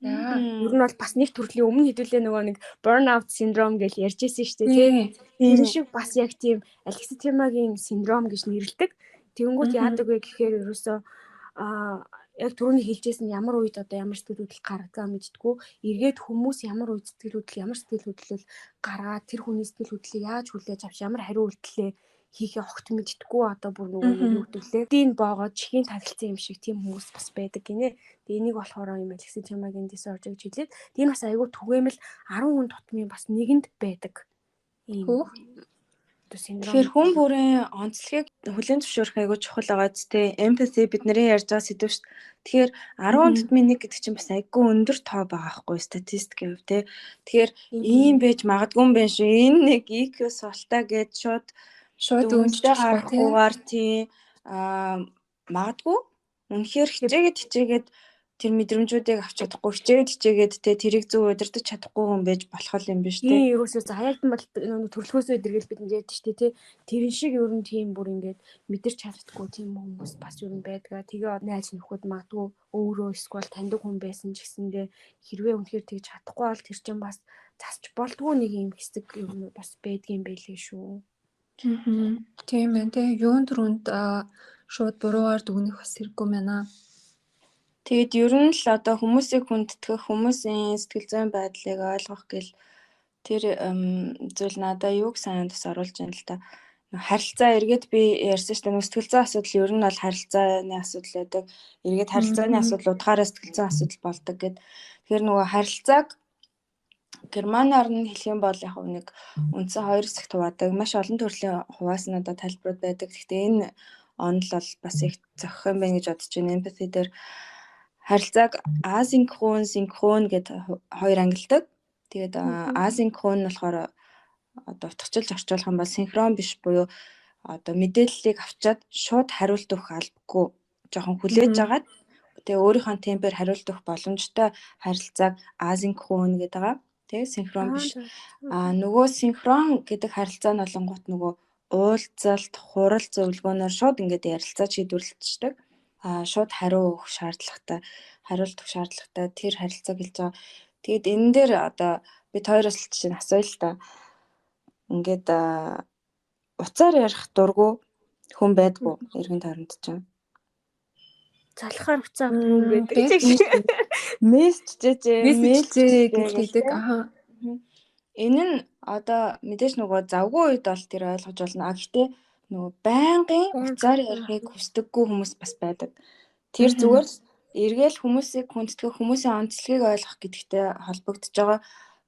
Ер нь бол бас нэг төрлийн өмнө хэдүүлээ нөгөө нэг burnout syndrome гэж ярьж ирсэн шүү дээ тий. Тэр шиг бас яг тийм Alexithymia-гийн синдром гэж нэрлэдэг. Тэгэнгүүт яадаг вэ гэхээр ерөөсөө яг түрүүний хэлжсэн ямар үед одоо ямар сэтгэл хөдлөл гаргаа мэдтгүү эргээд хүмүүс ямар үед сэтгэл хөдлөл гаргаа тэр хүний сэтгэл хөдлөлийг яаж хүлээж авч ямар хариу үйлдэлээ хийхээ огт мэдтгүү одоо бүр нөгөө юу гэдгэлээ дийн боогоо чихийн тархилцсан юм шиг тийм хүмүүс бас байдаг гинэ. Тэгээ энийг болохоор юм Alexithymia-гийн disorder гэж хэлээд тийм бас айгүй түгээмэл 10 хүн тутмын бас нэгэнд байдаг. Ийм Тэгэхээр хүн бүрийн онцлогийг хүлээн зөвшөөрөх айгүй чухал байгаа зү. Empathy бидний ярьж байгаа сэдв шүү. Тэгэхээр 10 тутмын 1 гэдэг чинь бас айгүй өндөр тоо байгаа хгүй статистикийн хувьд те. Тэгэхээр ийм байж магадгүй юм байна шүү. Энэ нэг EQ суултаа гэж шууд үнэтэй гарахгүйгээр тий магадгүй үнэхээр хичээгээд тэр мэдрэмжүүдийг авч чадахгүй хичээгээд те тэрийг зөв удирдах чадахгүй хүн байж болох юм биш те. Тийм ерөөсөө заяагдан бол төрөлхөөсөө идэргээл бид нэгээд штэ те. Тэрэн шиг ер нь тийм бүр ингээд мэдэрч чаддаггүй тийм хүмүүс бас ер нь байдгаа. Тэгээ найз нөхөд магадгүй өөрөө эсвэл таньдаг хүн байсан ч гэсэндээ хэрвээ үнэхээр тэгж чадахгүй бол тэр чинь бас засч болдгоо нэг юм хэсэг юм бас байдгийн байлээ шүү. Тийм байна те. Юун түрүүнд шууд буруугаар дүгнэх бас хэрэггүй байна. Тэгэд ер нь л одоо хүмүүсийг хүндэтгэх, хүмүүсийн сэтгэл зүйн байдлыг ойлгох гэл тэр зүйл надаа юуг сайн тус оруулж байна л та. Харилцаа эргээд би ярьсан шүү дээ. Сэтгэл зүйн асуудал ер нь бол харилцааны асуудал байдаг. Эргээд харилцааны асуудал удахаараа сэтгэл зүйн асуудал болдог гэд. Тэгэхээр нөгөө харилцааг германаар нь хэлэх юм бол яг нэг үндсэн 2 хэсэгт хуваадаг. Маш олон төрлийн хуваасан одоо тайлбарууд байдаг. Гэхдээ энэ онол бол бас их зохих юм байна гэж бодож байна. Empathy дээр харилцааг асинхрон, синхрон гэдэг 2 ангилдаг. Тэгээд асинхрон нь болохоор одоо утгачлаж орчуулах юм бол синхрон биш буюу одоо мэдээллийг авчаад шууд хариулт өгөх албагүй. Жохон хүлээж агаад тэгээ өөрийнхөө темпээр хариулт өгөх боломжтой харилцааг асинхрон гэдэг байгаа. Тэгээ синхрон биш. Нөгөө синхрон гэдэг харилцаа нь болонгууд нөгөө уулзалт, хурал зөвлөгөөнөөр шууд ингээд ярилцаж шийдвэрлэждэг. Шууд хариулт өгөх шаардлагатай тэр харилцааг хэлж байгаа. Тэгэд энэ дээр одоо бид хоёроос л жишээ нь асууя л та. Ингээд уцаар ярих дургу хүн байдгүй эргэн тойронд чинь. Залхаар уцаа хүн байдаг. Мессежээ гэдэг. Энэ нь одоо мэдээж нөгөө завгүй үед бол тэр ойлгож болно. Гэхдээ нөгөө байнгын уцаар ярихыг хүсдэггүй хүмүүс бас байдаг. Тэр зүгээр эргээл хүмүүсийг хүндэтгэх, хүмүүсийн онцлогийг ойлгох гэдэгтэй холбогдож байгаа.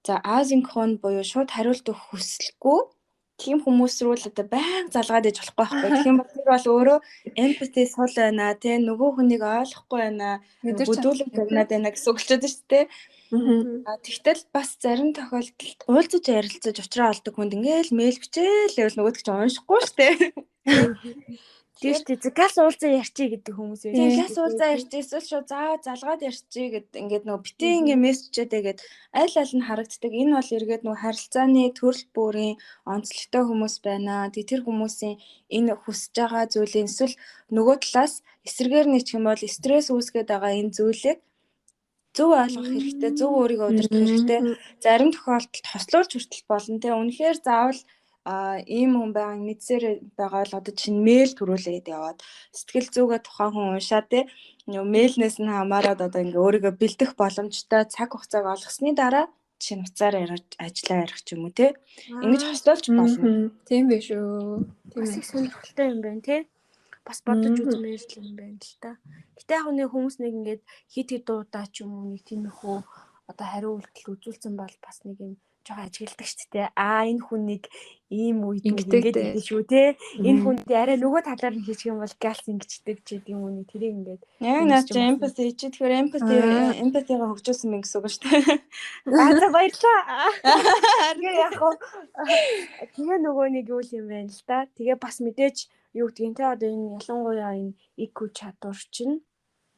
За асинхрон буюу шууд хариулт өгөх хүсэлгүй тийм хүмүүс рүү л одоо байнга залгаад иж болохгүй байхгүй. Тэгэх юм бол тэр бол өөрөө empathy сул байна те нөгөө хүнийг ойлгохгүй байна. Бүдүүлэг тавинаад байна гэсэн үг болчиход шүү дээ. Тэгтэл бас зарим тохиолдолд уулзаж ярилцаж уучраа олдог хүнд ингээл мэйл бичээл гэвэл нөгөөд ч уншихгүй шүү дээ. Тийм шүү дээ. Газ уулзаа ярьчий гэдэг хүмүүс байж. Тийм газ уулзаа ярьчих эсвэл шууд заавал залгаад ярьчих гэд ингээд нөгөө битээ ингээ мессежээгээд аль аль нь харагддаг. Энэ бол эргээд нөгөө харилцааны төрөл бүрийн онцлогтой хүмүүс байна. Тэр хүмүүсийн энэ хүсэж байгаа зүйлийн эсвэл нөгөө талаас эсрэгээр нэг юм бол стресс үүсгээд байгаа энэ зүйлийг зөв ойлгох хэрэгтэй, зөв өөрийгөө удирдах хэрэгтэй. Зарим тохиолдолд хослуулж хүртэл болно. Тэгээ үнэхээр заавал ийм хүн байгааг мэдсээр байгаа бол одоо чинь мэйл төрүүлээд яваад сэтгэл зүгээ тухайн хүн уншаад те мэйлнээс нь хамаарад одоо ингээ өөрийгөө бэлдэх боломжтой цаг хугацааг олгосны дараа чинь уцаар ажиллаа ярих ч юм уу те ингэж хослуулж болно. Тийм биш үү. Бас их сонирхолтой юм байна те. Бас бодож үзмээр л юм байна л та. Гэтэ яг нэг хүмүүс нэг ингээд хит дуудаа ч юм уу нэг тиймэрхүү одоо хариу үйлдэл үзүүлсэн бол бас нэг юм жоохон ажигладаг шүү дээ. Энэ хүн нэг ийм үед ингээд байдаг шүү те. Энэ хүнд арай нөгөө талаар нь хийчих юм бол галс ингэчдэг ч гэдэг юм уу нэг тэрийг ингээд яг наад чи эмпати чи тэгэхээр эмпатигаа хөгжүүлсэн мэн гэсэн үг шүү дээ. За баярлаа. Тэгээ яг тэгээ нөгөө нэг юу юм байна л да. Тэгээ бас мэдээж юу гэдгийг те одоо энэ ялангуяа энэ IQ чадвар чинь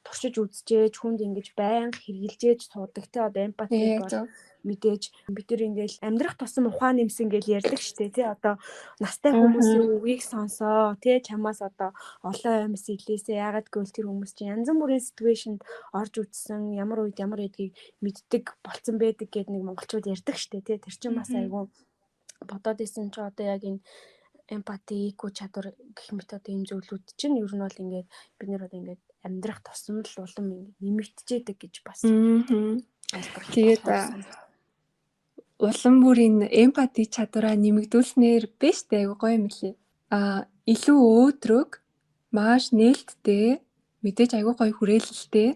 туршиж үзчихээж хүнд ингэж байнга хэрглэжээж суудаг те одоо эмпати бол мэдээж бид нар ингээл амьдрах тусам ухаан нэмсэн гэж ярьдаг штэ тий одоо настай хүмүүсийн үгийг сонсоо тий чамаас одоо олон юмс илээсээ яагаад гэвэл тэр хүмүүс чинь янз бүрийн ситүэйшнд орж үзсэн ямар үед ямар гэдгийг мэддэг болцсон байдаг гэд нэг монголчууд ярьдаг штэ тий тэр чинь бас айгүй бодоод исэн чи одоо яг энэ эмпати IQ чадвар гэх мэт одоо ийм зүйлүүд чинь ер нь бол ингээд бид нэр одоо ингээд амьдрах тусам л улам нэмэгдчихэд гэж бас тэгээд улам бүрийн эмпати чадвараа нэмэгдүүлснээр биш дээ айгүй гоё юм лээ. Илүү өөдрөг, маш нээлттэй, мэдээж айгүй гоё хүрээлэлтэй.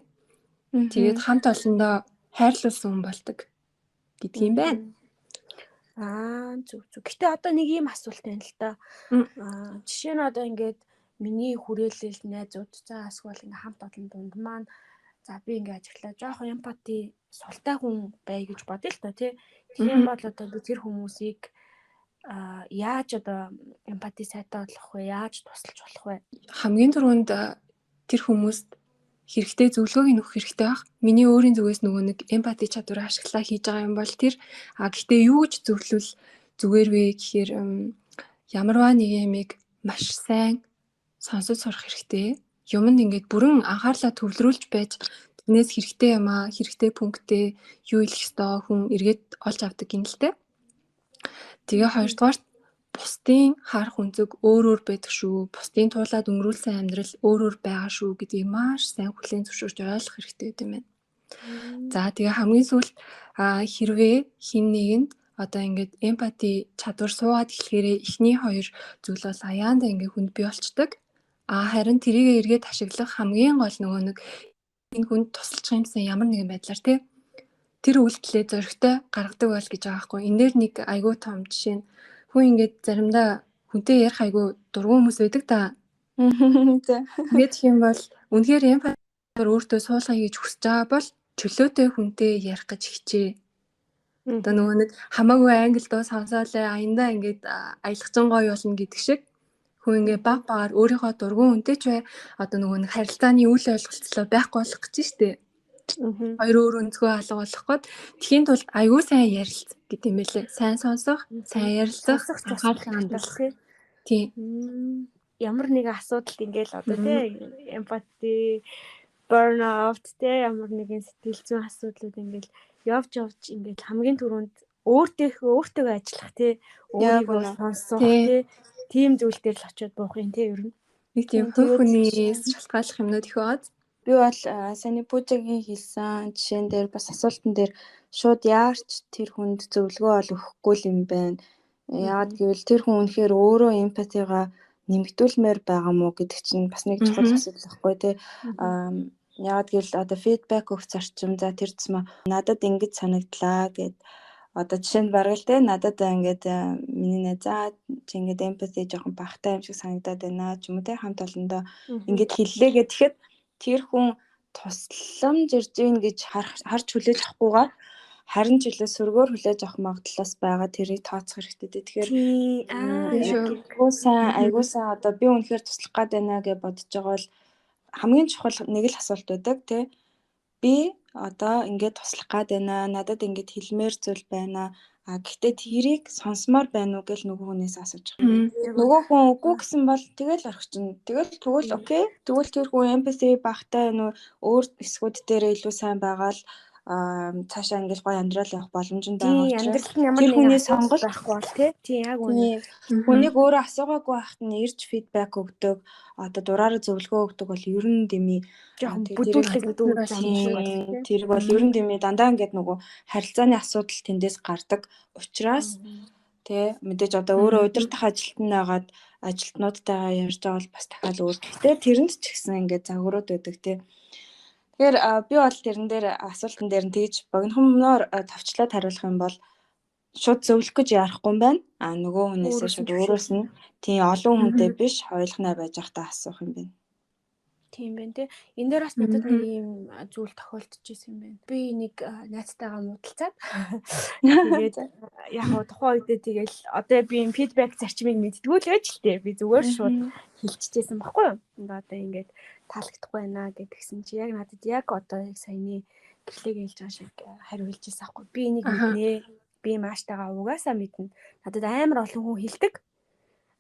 Тэгээд хамт олондоо хайрлуулсан хүн болдог гэдэг юм байна. Зүг. Гэтэ одоо нэг ийм асуулт байна л да. Жишээ нь одоо ингээд миний хүрээлэл найзууд за эсвэл ингээ хамт олон дунд маань за би ингээ ажиглаа жоохон эмпати султай хүн бай гэж бодъё л та тий. Тийм бол одоо би тэр хүмүүсийг яаж одоо эмпати сайтай болох вэ? Яаж тусалж болох вэ? Хамгийн түрүүнд тэр хүмүүст хэрэгтэй зөвлөгөөг нөх хэрэгтэй баг. Миний өөрийн зүгээс нөгөө нэг эмпати чадвараа ашиглаа хийж байгаа юм бол тэр гэхдээ юу гэж зөвлөвл зүгээр вэ гэхээр ямарваа нэг юмыг маш сайн сонсож сурах хэрэгтэй. Юмд ингээд бүрэн анхаарлаа төвлөрүүлж байж тэрнээс хэрэгтэй юм аа, хэрэгтэй пунктээ юу хэлэх ёстой хүн эргээд олж авдаг юм л дээ. Тэгээ хоёрдугаарт бусдын харах үнцэг өөр байдаг шүү. Бусдын туулаад өнгөрүүлсэн амьдрал өөр байгаа шүү гэдгийг маш сайн хүлээн зөвшөөрч ойлгох хэрэгтэй юм байна. За тэгээ хамгийн сүүлд хэрвээ хин нэгэнд одоо ингээд эмпати чадвар суугаад эхлэхээрээ эхний хоёр зүйл бол аяанда ингээд хүнд бий болчдөг. Харин тэрийг эргээд ашиглах хамгийн гол нөгөө нэг энэ хүнд тусалчих юмсан ямар нэгэн байдлаар тий тэр үйлдэлээ зөрөгтэй гаргадаг байл гэж байгаа хгүй. Энэ дээр нэг айгүй том жишээ нь хүн ингээд заримдаа хүнтэй ярих айгүй дургүй хүмүүс байдаг та. Тэгээд юм бол үнэхээр эмпати өөртөө суулгая гэж хүсэж байгаа бол чөлөөтэй хүнтэй ярих гэж хичээ. Одоо нөгөө нэг хамаагүй англи дуу сонсоолаа аяндаа ингээд аялахчин гоё болно гэдэг шиг хүн ингээд баг багаар өөрийнхөө дургүй хүнтэй ч бай одоо нөгөө нэг харилцааны үйл ойлголцлоо байхгүй болох гэж штэ. Хоёр өөр өнцгөө алга болох гээд тхийн тулд аягүй сайн ярилц гэдэг юм байлээ. Сайн сонсох, сайн ярилцах, анхаарлаа хандуулах. Тийм. Ямар нэгэн асуудалд ингээл одоо тий эмпати, burnout тий ямар нэгэн сэтгэл зүйн асуудлууд ингээл явж ингээл хамгийн түрүүнд өөртөө ажиллах тий өөрийгөө сонсох тий тийм зүйл дээр л очиод буух юм тий ер нь. Нэг тийм хүний шалтгааллах юмнууд их байгаа. Би бол саяны Пүүжагийн хэлсэн жишээн дээр бас асуултан дээр шууд яарч тэр хүнд зөвлөгөө өгөхгүй юм байна. Яагаад гэвэл тэр хүн үнэхээр өөрөө эмпатигаа нэмэгдүүлмээр байгаа мó гэдэг чинь бас нэг чухал асуудал байхгүй тий. Яагаад гэвэл одоо фидбек өгөх зарчим за тэр зам надад ингэж санагдлаа гэд одоо жишээнд бараг л тий надад ингээд миний нэ за чи ингээд эмпати жоохон багтай юм шиг санагдаад байна ч юм уу тий хамт олондоо ингээд хэллээ гэхэд тэр хүн тусламж ирж гин гэж харж хүлээж авахгүйгаа харин ч илүү сөргөөр хүлээж авах магадлалаас байгаа тэрийг тооцох хэрэгтэй дээ. Тэгэхээр айгуу сайн одоо би үнэхээр туслах гээд байна гэж бодож байгаа бол хамгийн чухал нэг л асуулт байдаг тий. Би одоо ингээд туслах гээд байна. Надад ингээд хэлмээр зүйл байна. Гэхдээ тэрийг сонсомоор байна уу гэж нөгөө хүнээс асууж байгаа. Нөгөө хүн үгүй гэсэн бол тэгэл орхичин. Тэгвэл окей. Тэгвэл тэр хүн empathy багтай байна уу? Өөр хэсгүүд дээр илүү сайн байгаа л цаашаа ингээд гоё амьдрал явах боломж нь байгаа учраас амьдрал нь ямар нэгэн сонголт байхгүй бол тий яг үнэ. Хүнийг өөрөө асуугаагүй байхад нь ирж фидбек өгдөг, одоо дураараа зөвлөгөө өгдөг бол ер нь дэмий жоохон бүдүүлэх дүүрэг замшиг. Тэр бол ер нь дэмий дандаа ингээд нөгөө харилцааны асуудал тэндээс гардаг учраас тий мэдээж одоо өөрөө удирдах ажилтнаа байгаад ажилтнуудтайгаа ярьж байгаа бол бас дахиад өөр. Гэхдээ тэрэнд ч гэсэн ингээд загварууд байдаг тий. Тэгэхээр би бол тэрэн дээр асуултан дээр нь тэгж богинохомноор товчлоод хариулах юм бол шууд зөвлөх гэж ярихгүй юм байна. Нөгөө хүнээсээ шууд өөрөөс нь тийм олон хүнтэй биш хойлохнаа байж байхдаа асуух юм байна. Тийм байна тий. Энэ дээр бас надад нэг юм зүйл тохиолдож ирсэн юм байна. Би нэг найзтайгаа муудалцаад тэгээд яг гоо тухайн үедээ тэгэл одоо би юм фидбек зарчмыг мэддгүү л байж л тий. Би зүгээр шууд хэлчихсэн баггүй юу. Одоо ингээд таалагдахгүй байна гэдгсэн чи яг надад яг одоо яг саяны гэрлэг хэлж байгаа шиг хариулж ирсэн аахгүй. Би энийг мэднэ. Би маштайгаа угаасаа мэднэ. Надад амар олон хүн хэлдэг.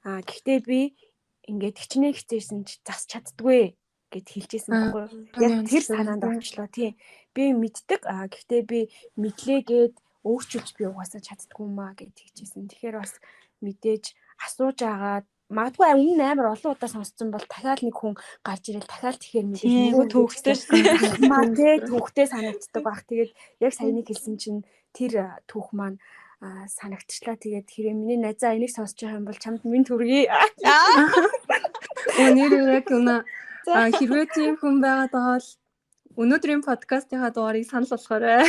Гэхдээ би ингээд хичнээн хичээсэн чи засч чаддгүй гэд хэлжсэн байхгүй юу. Яг тэр санаанд орчлоо тий. Би мэддэг. Гэхдээ би мэдлээгээд өөрчилж би угаасаа чаддгүй юм аа гэд хэлжсэн. Тэгэхээр бас мэдээж асууж агаад магадгүй өмнө амар олон удаа сонсцсон бол дахиад нэг хүн гарч ирэл дахиад тэгэхээр мэдээж нөгөө төвхтэй төвхтэй санагддаг баг. Тэгээд яг саяны хэлсэн чинь тэр түүх маань санагдчихлаа. Тэгээд хэрэг миний найзаа энийг сонсож байгаа юм бол чамд минь төргий. Өнөр яг үнэ хэрвээ тийм хүн байгаад байгаа бол өнөөдрийн подкастынхаа дугаарыг санал болгоорой.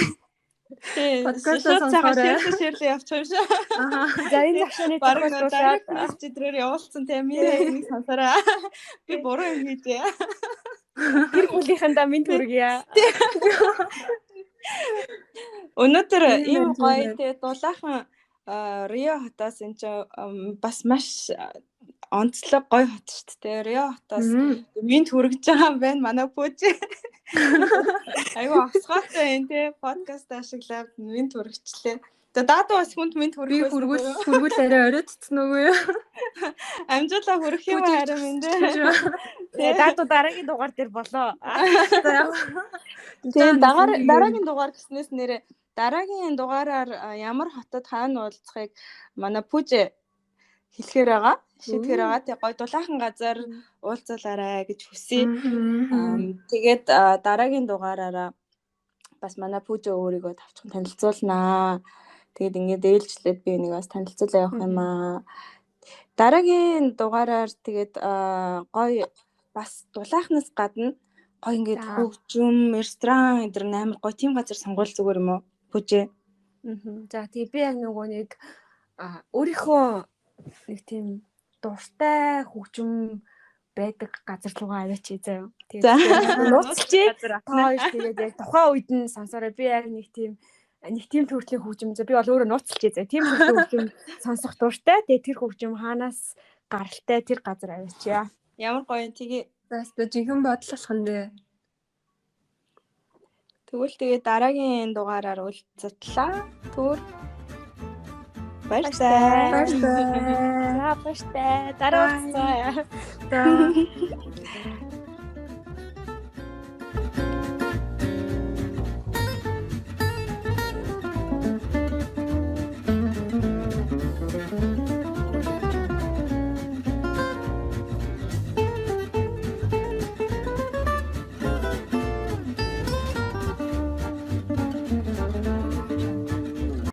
Подкаст сонсоорой. Ширлээ явчих юм шиг. За энэ загшааны тохиолдуулаад мессежээр явуулсан тийм энийг сонсоорой. Би буруу юм хийжээ. Тэр бүлийнхэндээ минь төргийа. Өнөөдөр ийм гоё тий дулаахан Рио хотоос энэ ч бас маш онцлог гоё хот шүү дээ. Рио хотоос минь хүргэж байгаа юм байна манай пүүж. Айгу авсгаатай энэ тий подкаст ашиглаад минь хүргэчлээ. За даадуу бас хүнд минь хүргүүл арай оройтцсан үгүй юу? Амжуулаа хүрэх юм харин минь дээ. Тэгээ даадуу дараагийн дугаар дээр болоо. Тэгээ дараагийн дугаар гэснээс нэрээ дараагийн дугаараар ямар хотод хаана уулзахыг манай пүүж хэлэхээр байгаа. Шийдэхээр байгаа. Тэгээ гой дулаахан газар уулзуулаарай гэж хүсье. Тэгээд дараагийн дугаараараа бас манай пүүж өөрийгөө тавчхан танилцуулнаа. Тэгээд ингээд ээлжлээд би энийг бас танилцуулаа явах юм аа. Дараагийн дугаараар тэгээд гой бас дулаахнаас гадна гой ингээд хөгжим, ресторан эдгээр амар гой тийм газар сонгуул зүгээр юм уу? Пүүжээ. За тэгээ би яг нөгөө нэг өөрийнхөө нэг тийм дуртай хөгжим байдаг газар руугаа аваач заяа. Тэгээд нууцчээ. Тэгээд яг тухайн үед нь сонсороо би яг нэг тийм төрлийн хөгжим. Би бол өөрөө нууцлчээ заяа. Тийм төрлийн хөгжим сонсох дуртай. Тэгээд тэр хөгжим хаанаас гаралтай тэр газар аваачаа. Ямар гоё тэгээ заастаа жинхэнэ бодлолхон дээ. Тэгвэл тэгээ дараагийн дугаараар уулзтлаа. Түр баярлалаа. Баярлалаа. Дараа уулзъя.